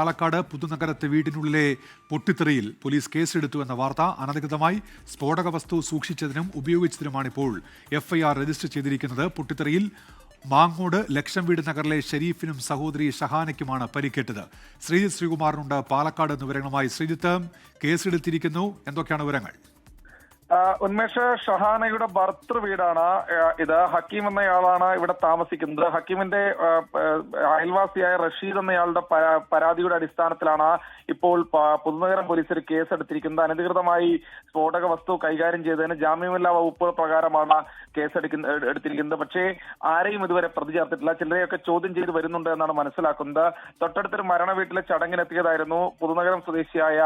Palakkad പുതുനഗരത്തെ വീടിനുള്ളിലെ പൊട്ടിത്തെറിയിൽ police കേസെടുത്തുവെന്ന വാർത്ത അനധികൃതമായി സ്ഫോടക വസ്തു സൂക്ഷിച്ചതിനും ഉപയോഗിച്ചതിനുമാണിപ്പോൾ എഫ്ഐആർ രജിസ്റ്റർ ചെയ്തിരിക്കുന്നത്. പൊട്ടിത്തെറിയിൽ മാങ്ങോട് ലക്ഷം വീട് നഗറിലെ ഷെരീഫിനും സഹോദരി ഷഹാനയ്ക്കുമാണ് പരിക്കേറ്റത്. ശ്രീജിത്ത് ശ്രീകുമാറിനുണ്ട് പാലക്കാട് എന്ന വിവരങ്ങളുമായി. ശ്രീജിത്ത്, കേസെടുത്തിരിക്കുന്നു, എന്തൊക്കെയാണ് വിവരങ്ങൾ? ഉന്മേഷ്, ഷഹാനയുടെ ഭർത്തൃ വീടാണ് ഇത്. ഹക്കീം എന്നയാളാണ് ഇവിടെ താമസിക്കുന്നത്. ഹക്കീമിന്റെ അയൽവാസിയായ റഷീദ് എന്നയാളുടെ പരാതിയുടെ അടിസ്ഥാനത്തിലാണ് ഇപ്പോൾ പുതുനഗരം പോലീസ് ഒരു കേസെടുത്തിരിക്കുന്നത്. അനധികൃതമായി സ്ഫോടക വസ്തു കൈകാര്യം ചെയ്തതിന് ജാമ്യമില്ലാ വകുപ്പുകൾ പ്രകാരമാണ് എടുത്തിരിക്കുന്നത്. പക്ഷേ ആരെയും ഇതുവരെ പ്രതി ചേർത്തിട്ടില്ല. ചിലരെയൊക്കെ ചോദ്യം ചെയ്ത് വരുന്നുണ്ട് എന്നാണ് മനസ്സിലാക്കുന്നത്. തൊട്ടടുത്തൊരു മരണ വീട്ടിലെ ചടങ്ങിനെത്തിയതായിരുന്നു പുതുനഗരം സ്വദേശിയായ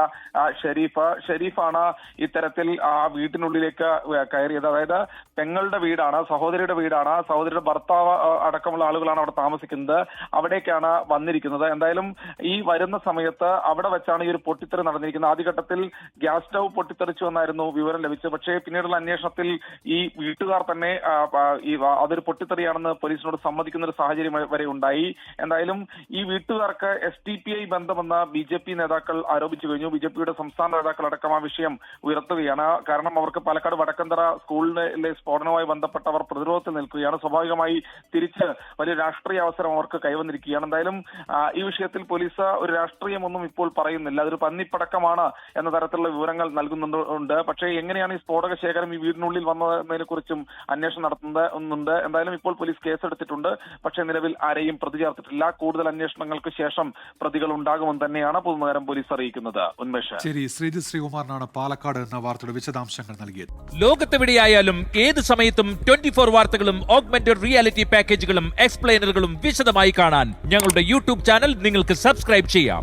ഷെരീഫാണ് ഇത്തരത്തിൽ ആ വീട്ടിനുള്ളിലേക്ക് കയറിയത്. അതായത് പെങ്ങളുടെ വീടാണ്, സഹോദരിയുടെ വീടാണ്. സഹോദരിയുടെ ഭർത്താവ് അടക്കമുള്ള ആളുകളാണ് അവിടെ താമസിക്കുന്നത്. അവിടേക്കാണ് വന്നിരിക്കുന്നത്. എന്തായാലും ഈ വരുന്ന സമയത്ത് അവിടെ വെച്ചാണ് ഈ ഒരു പൊട്ടിത്തെറി നടന്നിരിക്കുന്നത്. ആദ്യഘട്ടത്തിൽ ഗ്യാസ് സ്റ്റൗ പൊട്ടിത്തെറിച്ചു എന്നായിരുന്നു വിവരം ലഭിച്ചത്. പക്ഷേ പിന്നീടുള്ള അന്വേഷണത്തിൽ ഈ വീട്ടുകാർ തന്നെ അതൊരു പൊട്ടിത്തെറിയാണെന്ന് പോലീസിനോട് സമ്മതിക്കുന്ന ഒരു സാഹചര്യം വരെ ഉണ്ടായി. എന്തായാലും ഈ വീട്ടുകാർക്ക് SDPI ബന്ധമെന്ന് BJP നേതാക്കൾ ആരോപിച്ചു കഴിഞ്ഞു. BJPയുടെ സംസ്ഥാന നേതാക്കൾ അടക്കം ആ വിഷയം ഉയർത്തുകയാണ്. കാരണം അവർക്ക് പാലക്കാട് വടക്കന്തറ സ്കൂളിലെ സ്ഫോടനവുമായി ബന്ധപ്പെട്ട് അവർ പ്രതിരോധത്തിൽ നിൽക്കുകയാണ്. സ്വാഭാവികമായി തിരിച്ച് വലിയ രാഷ്ട്രീയ അവസരം അവർക്ക് കൈവന്നിരിക്കുകയാണ്. എന്തായാലും ഈ വിഷയത്തിൽ പോലീസ് ഒരു രാഷ്ട്രീയമൊന്നും ഇപ്പോൾ പറയുന്നില്ല. അതൊരു പന്നിപ്പടക്കമാണ് എന്ന തരത്തിലുള്ള വിവരങ്ങൾ നൽകുന്നുണ്ട്. പക്ഷേ എങ്ങനെയാണ് ഈ സ്ഫോടക ശേഖരം ഈ വീടിനുള്ളിൽ വന്നതിനെ കുറിച്ചും അന്വേഷണം നടത്തുന്നുണ്ട്. എന്തായാലും ഇപ്പോൾ പോലീസ് കേസെടുത്തിട്ടുണ്ട്. പക്ഷേ നിലവിൽ ആരെയും പ്രതി ചേർത്തിട്ടില്ല. കൂടുതൽ അന്വേഷണങ്ങൾക്ക് ശേഷം പ്രതികൾ ഉണ്ടാകുമെന്ന് തന്നെയാണ് പുതുനഗരം പോലീസ് അറിയിക്കുന്നത്. ഉന്മേഷ്. ശരി, ശ്രീജിത്ത് ശ്രീകുമാറിനാണ് പാലക്കാട് എന്ന വാർത്തയുടെ വിശദാംശങ്ങൾ നൽകിയത്. ലോകത്തെവിടെയായാലും ഏത് സമയത്തും 24 വാർത്തകളും ഓഗ്മെന്റഡ് റിയാലിറ്റി പാക്കേജുകളും എക്സ്പ്ലെയിനറുകളും വിശദമായി കാണാൻ ഞങ്ങളുടെ YouTube ചാനൽ നിങ്ങൾക്ക് സബ്സ്ക്രൈബ് ചെയ്യാം.